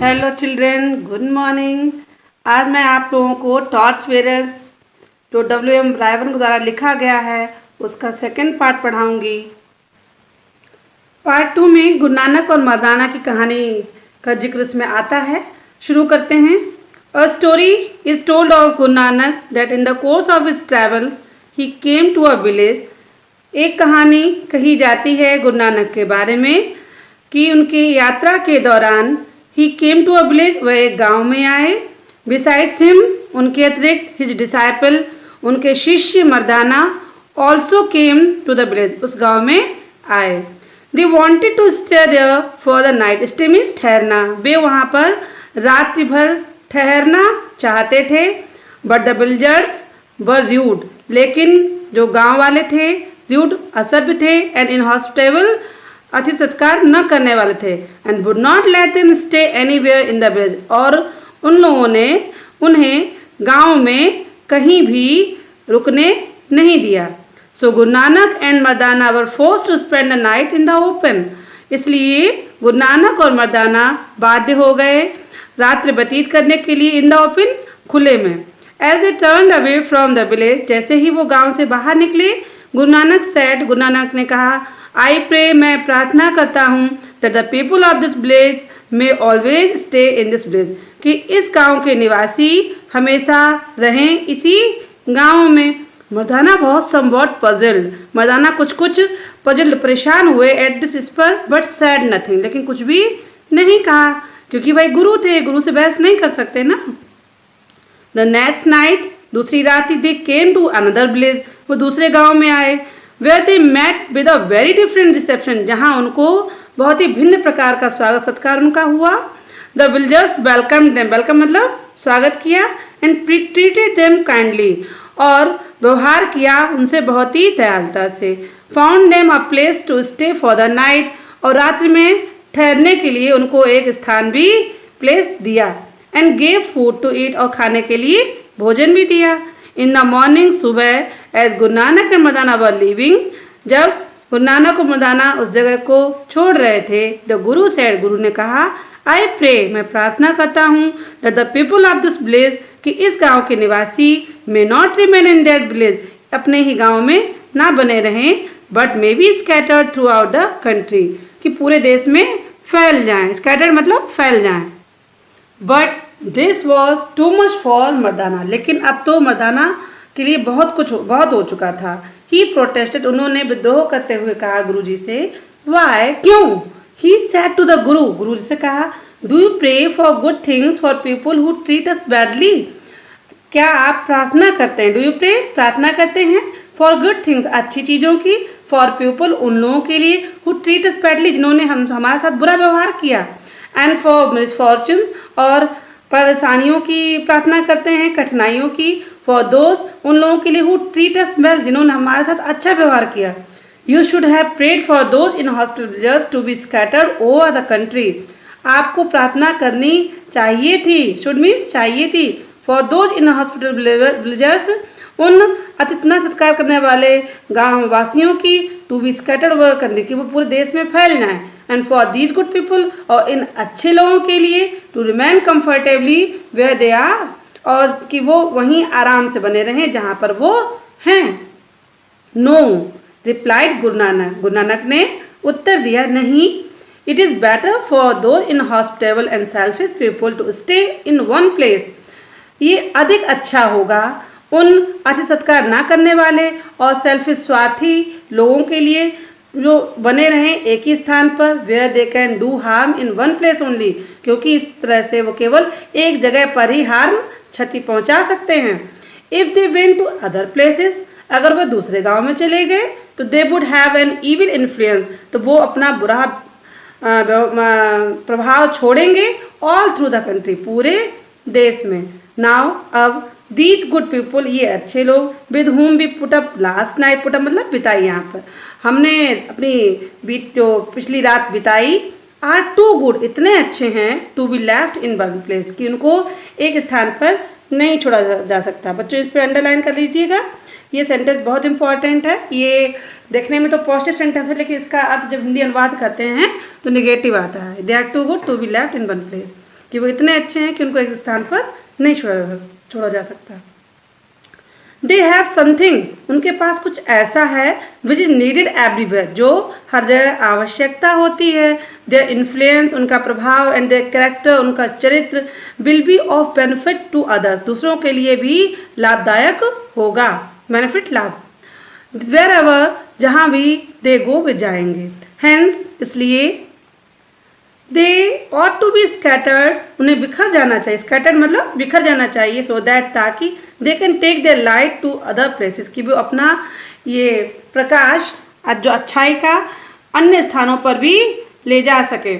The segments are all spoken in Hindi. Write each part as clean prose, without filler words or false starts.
Hello children, good morning. आज मैं आप लोगों को टॉर्च बेरर्स जो W.M. रायवन द्वारा लिखा गया है उसका सेकंड पार्ट पढ़ाऊंगी। पार्ट 2 में गुरु नानक और मर्दाना की कहानी का जिक्र इसमें आता है। शुरू करते हैं। A story is told of Guru Nanak that in the course of his travels he came to a village. एक कहानी कही जाती है गुरु नानक के बारे में कि उनकी यात्रा के दौरान ही केम टू अ विलेज, वह एक गांव में आए। बिसाइड्स हिम, उनके अतिरिक्त हिज डिसाइपल, उनके शिष्य Mardana also came to the village, उस गांव में आए। They wanted to stay there for the night. Stay means ठहरना, वे वहाँ पर रात्रि भर ठहरना चाहते थे। But the villagers were rude, लेकिन जो गांव वाले थे रूड, असभ्य थे, एंड इनहॉस्पिटेबल, अतिथि सत्कार न करने वाले थे। And would not let them stay anywhere in the village, और उन लोगों ने उन्हें गांव में कहीं भी रुकने नहीं दिया। So Guru Nanak and Mardana were forced to spend the night in the open. इसलिए गुरु नानक और मर्दाना बाध्य हो गए रात्रि व्यतीत करने के लिए इन द ओपन, खुले में। As a turn away from the village, जैसे ही वो गांव से बाहर निकले, गुरु नानक सेड, गुरु नानक ने कहा, आई प्रे, मैं प्रार्थना करता हूँ, that the people of this village may always stay in this village, कि इस गांव के निवासी हमेशा रहें इसी गांव में। मर्दाना बहुत समवॉट पजल्ड, मर्दाना कुछ पजल्ड, परेशान हुए एट दिस, इस पर, बट सैड नथिंग, लेकिन कुछ भी नहीं कहा, क्योंकि भाई गुरु थे, गुरु से बहस नहीं कर सकते ना। द नेक्स्ट नाइट, दूसरी रात, they came to another village, वो दूसरे गांव में आए। Where they met with a very different reception, जहाँ उनको बहुत ही भिन्न प्रकार का स्वागत सत्कार उनका हुआ। The villagers welcome them, welcome मतलब स्वागत किया, एंड ट्रीटेड देम काइंडली, और व्यवहार किया उनसे बहुत ही दयालुता से। Found them a place to stay for the night, और रात्रि में ठहरने के लिए उनको एक स्थान भी, प्लेस दिया। And gave food to eat, और खाने के लिए भोजन भी दिया। इन द मॉर्निंग, सुबह, as Guru Nanak and Mardana were leaving, जब गुरु नानक और मर्दाना उस जगह को छोड़ रहे थे, द गुरु सेड, गुरु ने कहा, आई प्रे, मैं प्रार्थना करता हूँ, that the people of this village, कि इस गांव के निवासी may not remain in that village, अपने ही गांव में ना बने रहें, but may be scattered through out the country, कि पूरे देश में फैल जाएं। स्कैटर्ड मतलब फैल जाएं। But this was too much for Mardana, लेकिन अब तो मर्दाना के लिए बहुत हो चुका था। ही प्रोटेस्टेड, उन्होंने विद्रोह करते हुए कहा गुरुजी से, वाई, क्यों। ही सेड टू द गुरु, गुरु जी से कहा, do you pray for good things for people who treat us badly, क्या आप प्रार्थना करते हैं, डू यू प्रे, प्रार्थना करते हैं, फॉर गुड थिंग्स, अच्छी चीज़ों की, फॉर पीपल, उन लोगों के लिए, हु ट्रीट अस बैडली, जिन्होंने हमारे साथ बुरा व्यवहार किया, एंड फॉर मिसफॉर्चून्स, और परेशानियों की प्रार्थना करते हैं, कठिनाइयों की, फॉर दोज, उन लोगों के लिए, हु ट्रीट अस वेल, जिन्होंने हमारे साथ अच्छा व्यवहार किया। You should have prayed for those inhospitable to be scattered over the country, आपको प्रार्थना करनी चाहिए थी, शुड मीन्स चाहिए थी, for those inhospitable villagers, उन अतिथि सत्कार करने वाले गांव वासियों की, to be scattered over country, कि वो पूरे देश में फैल जाएं, and for these good people, और इन अच्छे लोगों के लिए, to remain comfortably where they are, और कि वो वहीं आराम से बने रहें जहाँ पर वो हैं। नो, रिप्लाइड गुरु नानक, गुरु नानक ने उत्तर दिया, नहीं, it is better for those inhospitable and selfish people to stay in one place, ये अधिक अच्छा होगा उन अतिथि सत्कार ना करने वाले और सेल्फिश स्वार्थी लोगों के लिए, जो बने रहें एक ही स्थान पर, where they can do harm in one place only, क्योंकि इस तरह से वो केवल एक जगह पर ही हार्म, क्षति पहुंचा सकते हैं। If they went to other places, अगर वह दूसरे गांव में चले गए, तो they would have an evil influence, तो वो अपना बुरा प्रभाव छोड़ेंगे, ऑल थ्रू द कंट्री, पूरे देश में। नाउ, अब, दीज गुड पीपल, ये अच्छे लोग, with whom we put up last night, put up मतलब बिताई, यहाँ पर हमने अपनी जो पिछली रात बिताई, आर टू गुड, इतने अच्छे हैं, to be left in one place, कि उनको एक स्थान पर नहीं छोड़ा जा सकता। बच्चों इस पर अंडरलाइन कर लीजिएगा, ये सेंटेंस बहुत इंपॉर्टेंट है। ये देखने में तो पॉजिटिव सेंटेंस है, लेकिन इसका अर्थ जब हिंदी अनुवाद करते हैं तो निगेटिव आता है। They are too good to be left in one place. कि वो इतने अच्छे हैं कि उनको एक स्थान पर नहीं छोड़ा जा सकता। दे हैव समथिंग, उनके पास कुछ ऐसा है विच इज़ नीडेड एवरीवेयर, जो हर जगह आवश्यकता होती है। देयर इन्फ्लुएंस, उनका प्रभाव, एंड देयर कैरेक्टर, उनका चरित्र, will be of benefit to others, दूसरों के लिए भी लाभदायक होगा। बेनिफिट, लाभ। वेयर एवर, जहाँ भी दे गो, वे जाएंगे। हैंस, इसलिए दे ought टू बी स्कैटर्ड, उन्हें बिखर जाना चाहिए। स्कैटर्ड मतलब बिखर जाना चाहिए। सो दैट, ताकि they can take their light to other places, कि वो अपना ये प्रकाश जो अच्छाई का अन्य स्थानों पर भी ले जा सके।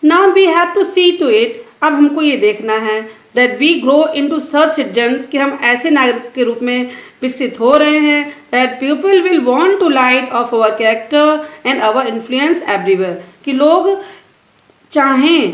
Now we have to see to it, अब हमको ये देखना है that we grow into such citizens, कि हम ऐसे नागरिक के रूप में विकसित हो रहे हैं। That people will want to light of our character and our influence everywhere, कि लोग चाहें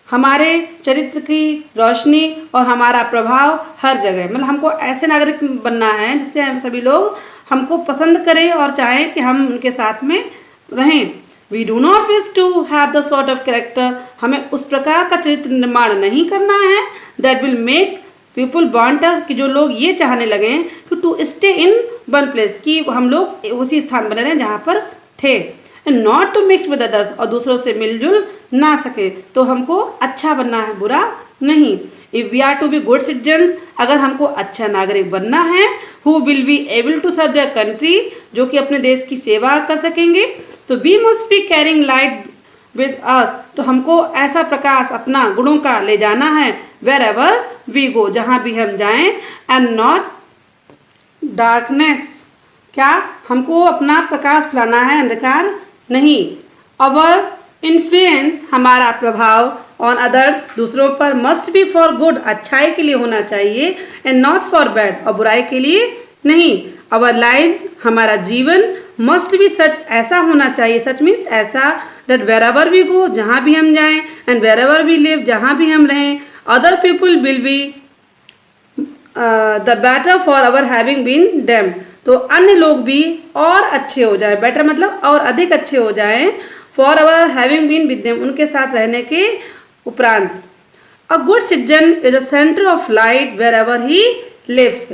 हमारे चरित्र की रोशनी और हमारा प्रभाव हर जगह। मतलब हमको ऐसे नागरिक बनना है जिससे हम सभी लोग हमको पसंद करें और चाहें कि हम उनके साथ में रहें। We do not wish to have the sort of character, हमें उस प्रकार का चरित्र निर्माण नहीं करना है that will make people want us, कि जो लोग ये चाहने लगे कि to stay in one place, कि हम लोग उसी स्थान बने रहें जहाँ पर थे। And not to mix with others, और दूसरों से मिलजुल ना सके। तो हमको अच्छा बनना है, बुरा नहीं। If we are to be good citizens, अगर हमको अच्छा नागरिक बनना है, who will be able to serve their country, जो कि अपने देश की सेवा कर सकेंगे, तो we must be caring light with us, तो हमको ऐसा प्रकाश अपना गुणों का ले जाना है। वेर एवर वी गो, जहाँ भी हम जाएं। एंड नॉट डार्कनेस, क्या हमको अपना प्रकाश फैलाना है, अंधकार नहीं। अवर इन्फ्लुएंस, हमारा प्रभाव, ऑन अदर्स, दूसरों पर, मस्ट बी फॉर गुड, अच्छाई के लिए होना चाहिए, एंड नॉट फॉर बैड, और बुराई के लिए नहीं। अवर लाइव्स, हमारा जीवन, मस्ट बी सच, ऐसा होना चाहिए। सच मीन्स ऐसा, that wherever we go, जहाँ भी हम जाएं, and wherever we live, जहाँ भी हम रहें, other people will be the better for our having been them, तो अन्य लोग भी और अच्छे हो जाए। बेटर मतलब और अधिक अच्छे हो जाएं। For our having been with them, उनके साथ रहने के उपरांत। A good citizen is a centre of light wherever he lives,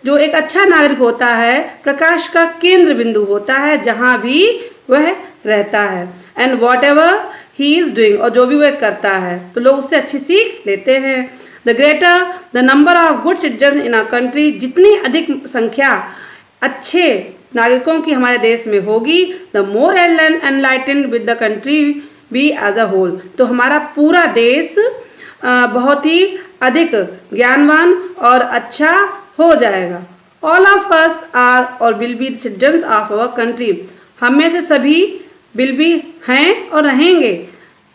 जो एक अच्छा नागरिक होता है प्रकाश का केंद्र बिंदु होता है जहाँ भी वह रहता है। And what ever he is doing, और जो भी वह करता है तो लोग उससे अच्छी सीख लेते हैं। The greater the number of good citizen in a country, जितनी अधिक संख्या अच्छे नागरिकों की हमारे देश में होगी, the more enlightened with the country be as a whole, तो हमारा पूरा देश बहुत ही अधिक ज्ञानवान और अच्छा हो जाएगा। ऑल ऑफ अस आर और will be citizens of our country, हम में से सभी विल बी हैं और रहेंगे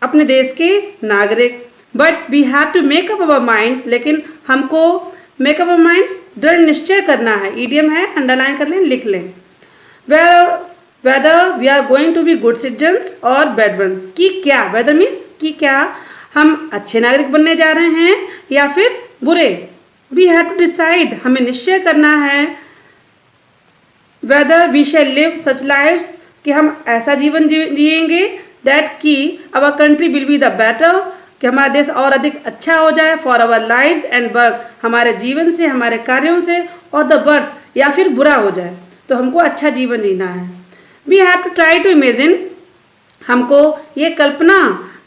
अपने देश के नागरिक। But we have to make up our minds, लेकिन हमको मेक अप अवर माइंड्स, दृढ़ निश्चय करना है। ईडियम है, अंडरलाइन कर लें, लिख लें। Whether we are going to be good citizens और बैड वन, कि क्या, वेदर मीन्स कि क्या हम अच्छे नागरिक बनने जा रहे हैं या फिर बुरे। वी हैव टू डिसाइड, हमें निश्चय करना है। Whether we shall live such lives, कि हम ऐसा जीवन जिएंगे दैट कि our country will be the better, कि हमारा देश और अधिक अच्छा हो जाए। For our lives and work, हमारे जीवन से, हमारे कार्यों से, और द वर्स, या फिर बुरा हो जाए, तो हमको अच्छा जीवन जीना है। We have to try to imagine, हमको ये कल्पना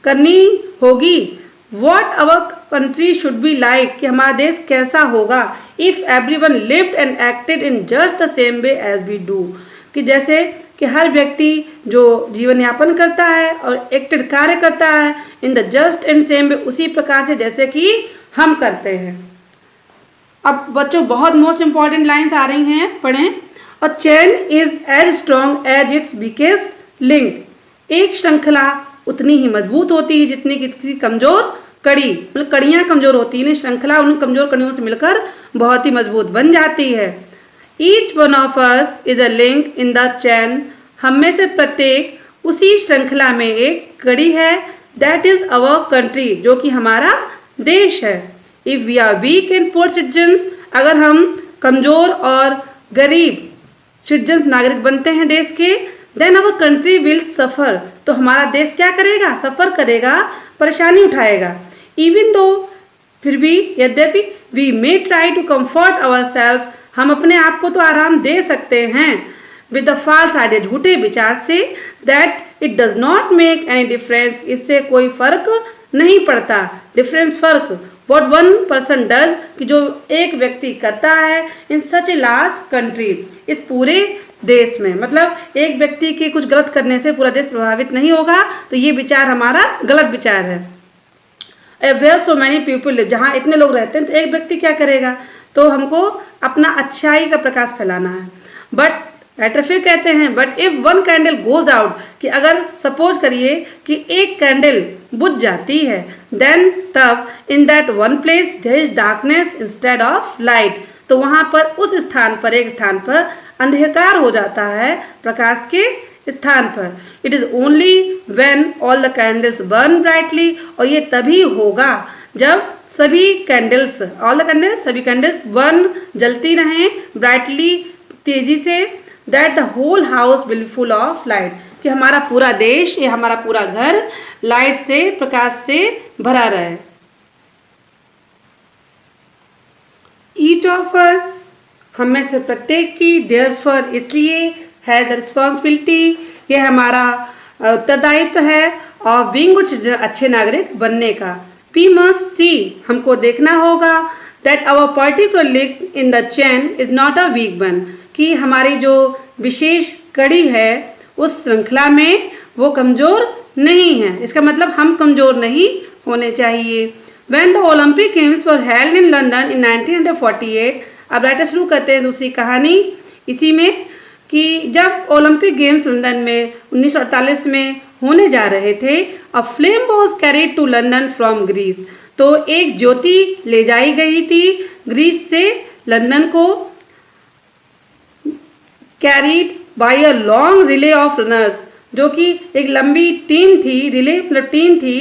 करनी होगी। What our country should be like, कि हमारा देश कैसा होगा। If everyone lived and acted in just the same way as we do, कि जैसे कि हर व्यक्ति जो जीवन यापन करता है और एक्टेड कार्य करता है in the just and same way, उसी प्रकार से जैसे कि हम करते हैं। अब बच्चों बहुत मोस्ट इंपॉर्टेंट लाइन्स आ रही हैं, पढ़ें। A chain is as strong as its weakest link, एक श्रृंखला उतनी ही मजबूत होती है जितनी कि किसी कमजोर कड़ी, मतलब कड़ियाँ कमजोर होती हैं, श्रृंखला उन कमजोर कड़ियों से मिलकर बहुत ही मजबूत बन जाती है। Each one of us is a link in the chain, हम में से प्रत्येक उसी श्रृंखला में एक कड़ी है। दैट इज अवर कंट्री, जो कि हमारा देश है। If we are weak and poor citizens, अगर हम कमजोर और गरीब सिटीजन्स नागरिक बनते हैं देश के, then our country will suffer, तो हमारा देश क्या करेगा, सफ़र करेगा। परेशानी उठाएगा। इवन दो, फिर भी, यद्यपि, we may try to comfort our self, हम अपने आप को तो आराम दे सकते हैं, विद द फॉल्स आइडिया, झूठे विचार से, that it does not make any difference, इससे कोई फर्क नहीं पड़ता। डिफरेंस, फर्क, वॉट वन पर्सन डज, कि जो एक व्यक्ति करता है, इन सच ए लार्ज कंट्री, इस पूरे देश में, मतलब एक व्यक्ति के कुछ गलत करने से पूरा देश प्रभावित नहीं होगा, तो ये विचार हमारा गलत विचार है। Where so many people live, जहाँ इतने लोग रहते हैं तो एक व्यक्ति क्या करेगा, तो हमको अपना अच्छाई का प्रकाश फैलाना है। बट राइटर फिर कहते हैं, but if one candle goes out, कि अगर सपोज करिए कि एक कैंडल बुझ जाती है, देन तब in that one place there is darkness instead of light, तो वहाँ पर उस स्थान पर, एक स्थान पर अंधकार हो जाता है प्रकाश के स्थान पर। It is only when all the candles burn brightly, और ये तभी होगा जब सभी कैंडल्स, ऑल द कैंडल्स, सभी कैंडल्स बर्न, जलती रहें ब्राइटली, तेजी से, that the whole house will full of light, कि हमारा पूरा देश या हमारा पूरा घर लाइट से, प्रकाश से भरा रहे। ईच ऑफ अस, हम में से प्रत्येक की, देयरफॉर, इसलिए, हैज द रिस्पॉन्सिबिलिटी, यह हमारा उत्तरदायित्व है, ऑफ बीइंग गुड सिटीजन, अच्छे नागरिक बनने का। वी मस्ट सी, हमको देखना होगा, that our particular link in the chain is not a weak one, कि हमारी जो विशेष कड़ी है उस श्रृंखला में वो कमज़ोर नहीं है, इसका मतलब हम कमज़ोर नहीं होने चाहिए। When the Olympic Games were held in London in 1948, अब राइटर शुरू करते हैं दूसरी कहानी इसी में, कि जब ओलंपिक गेम्स लंदन में 1948 में होने जा रहे थे, a flame was carried to London from Greece, तो एक ज्योति ले जाई गई थी ग्रीस से लंदन को, carried bye a long relay of runners, जो कि एक लंबी टीम थी, रिले मतलब टीम थी,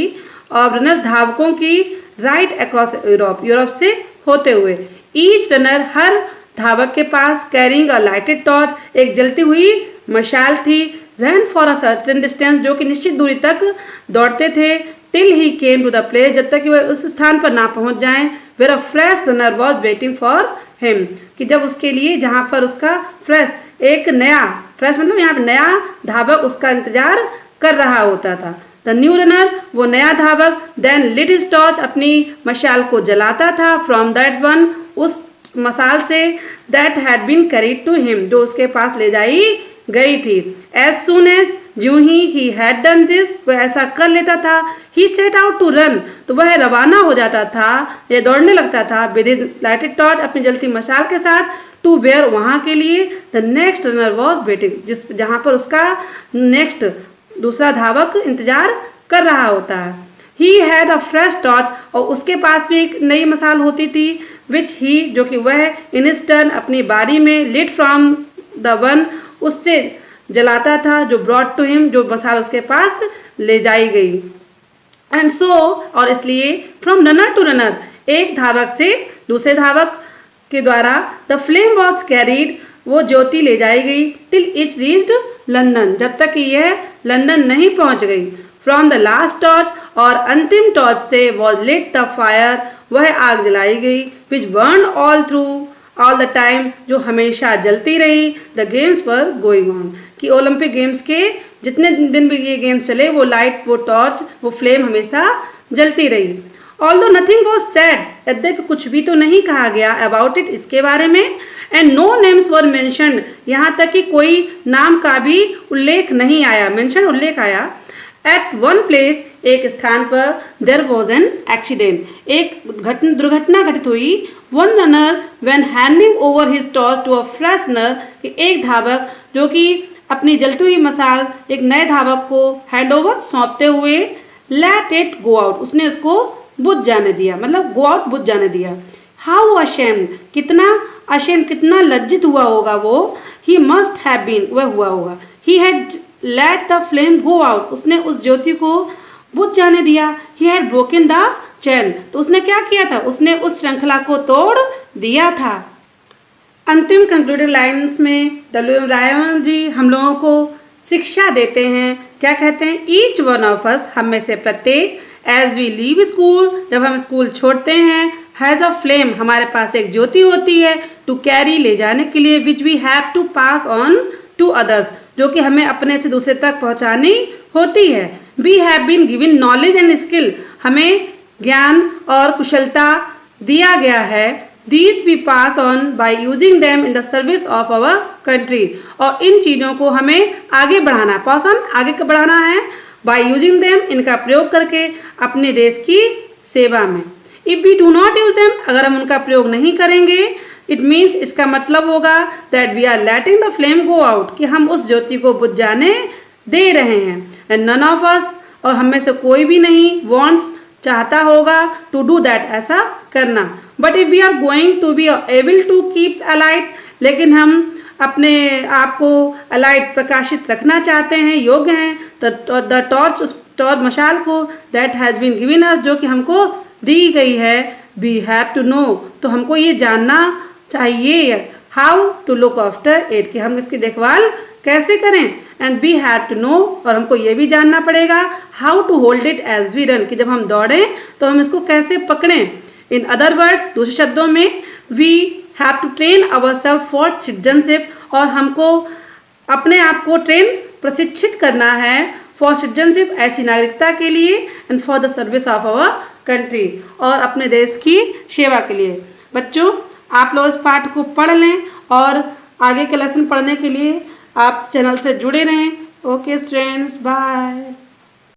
और रनर्स धावकों की, राइट अक्रॉस यूरोप, यूरोप से होते हुए। ईच रनर, हर धावक के पास, कैरिंग अ लाइटेड टॉर्च, एक जलती हुई मशाल थी, run for a certain distance, जो कि निश्चित दूरी तक दौड़ते थे, till he came to the place, जब तक कि वह उस स्थान पर ना पहुंच जाएं, where a fresh runner was waiting for him, कि जब उसके लिए, जहां पर उसका फ्रेश, एक नया, फ्रेश मतलब यहाँ पे नया धावक उसका इंतजार कर रहा होता था। द न्यू रनर, वो नया धावक, देन लिट हिज टॉर्च, अपनी मशाल को जलाता था, फ्रॉम दैट वन, उस मशाल से, that had been carried to him, जो उसके पास ले जाई गई थी। एज सून एज, ज्यों ही हैड डन दिस, वह ऐसा कर लेता था, ही सेट आउट टू रन, तो वह रवाना हो जाता था या दौड़ने लगता था, विद हिज लाइटेड टॉर्च, अपनी जलती मशाल के साथ, टू वेयर, वहाँ के लिए, the next runner was waiting, जिस जहाँ पर उसका नेक्स्ट दूसरा धावक इंतजार कर रहा होता है। He had a fresh torch, और उसके पास भी एक नई मशाल होती थी, विच ही, जो कि वह इन हिज टर्न, अपनी बारी में, लिट फ्रॉम द वन, उससे जलाता था, जो ब्रॉट टू हिम, जो मशाल उसके पास ले जाई गई। एंड सो, और इसलिए, फ्रॉम रनर टू रनर, एक धावक से दूसरे धावक के द्वारा, द फ्लेम वॉज कैरीड, वो ज्योति ले जाई गई, टिल इट रीच्ड लंदन, जब तक कि यह लंदन नहीं पहुंच गई। फ्रॉम द लास्ट टॉर्च, और अंतिम टॉर्च से, वॉज लिट द फायर, वह आग जलाई गई, which burn all through all the time, जो हमेशा जलती रही, the games per going on, कि ओलंपिक गेम्स के जितने दिन भी ये गेम्स चले, वो लाइट, वो टॉर्च, वो फ्लेम हमेशा जलती रही। ऑल्दो नथिंग वॉज सेड, यद्यपि कुछ भी तो नहीं कहा गया, अबाउट इट, इसके बारे में, and no names were mentioned, यहाँ तक कि कोई नाम का भी उल्लेख नहीं आया, मेंशन उल्लेख आया। एट वन प्लेस, एक स्थान पर, देयर वॉज एन एक्सीडेंट, एक दुर्घटना घटित हुई। One runner when handing over his torch to a fresh runner, कि एक धावक जो कि अपनी जलती हुई मशाल एक नए धावक को हैंड ओवर सौंपते हुए, लेट इट गो आउट, उसने उसको बुझ जाने दिया, मतलब गो आउट, बुझ जाने दिया। हाउ अशेम्ड, कितना अशेम्ड, कितना लज्जित हुआ होगा वो, ही मस्ट हैव बीन, वह हुआ होगा। He had let the flame go out, उसने उस ज्योति को बुझ जाने दिया। He had broken the chain, तो उसने क्या किया था, उसने उस श्रृंखला को तोड़ दिया था। अंतिम कंक्लूडिंग लाइन्स में डब्ल्यू.एम. रायमन जी हम लोगों को शिक्षा देते हैं, क्या कहते हैं, ईच वन ऑफ अस, हम में से प्रत्येक, एज वी लीव स्कूल, जब हम स्कूल छोड़ते हैं, हैज़ अ फ्लेम, हमारे पास एक ज्योति होती है, टू कैरी, ले जाने के लिए, which we have to pass on to others, जो कि हमें अपने से दूसरे तक पहुंचानी होती है। We have been given knowledge and skill, हमें ज्ञान और कुशलता दिया गया है। These we pass on by using them in the service of our country, और इन चीज़ों को हमें आगे बढ़ाना है, पास ऑन आगे बढ़ाना है, बाई यूजिंग देम, इनका प्रयोग करके अपने देश की सेवा में। If we do not use them, अगर हम उनका प्रयोग नहीं करेंगे, इट मीन्स, इसका मतलब होगा that we are letting the flame go out, कि हम उस ज्योति को बुझ जाने दे रहे हैं। एंड नन ऑफ अस, और हम में से कोई भी नहीं, वॉन्ट्स, चाहता होगा, टू डू दैट, ऐसा करना। But if we are going to be able to keep alight, लेकिन हम अपने आप को अलाइट, प्रकाशित रखना चाहते हैं, योग्य हैं, तो द टॉर्च, उस टॉर्च, मशाल को, that has been given us, जो कि हमको दी गई है, वी हैव टू नो, तो हमको ये जानना चाहिए, how to look after it, कि हम इसकी देखभाल कैसे करें। And we have to know, और हमको ये भी जानना पड़ेगा, how to hold it as we run, कि जब हम दौड़ें तो हम इसको कैसे पकड़ें। इन अदर वर्ड्स, दूसरे शब्दों में, we have to train our self for citizenship, और हमको अपने आप को प्रशिक्षित करना है फॉर सिटीजनशिप, ऐसी नागरिकता के लिए, and for the service of our country, और अपने देश की सेवा के लिए। बच्चों, आप लोग इस पाठ को पढ़ लें, और आगे के लेसन पढ़ने के लिए आप चैनल से जुड़े रहें। Okay students, bye.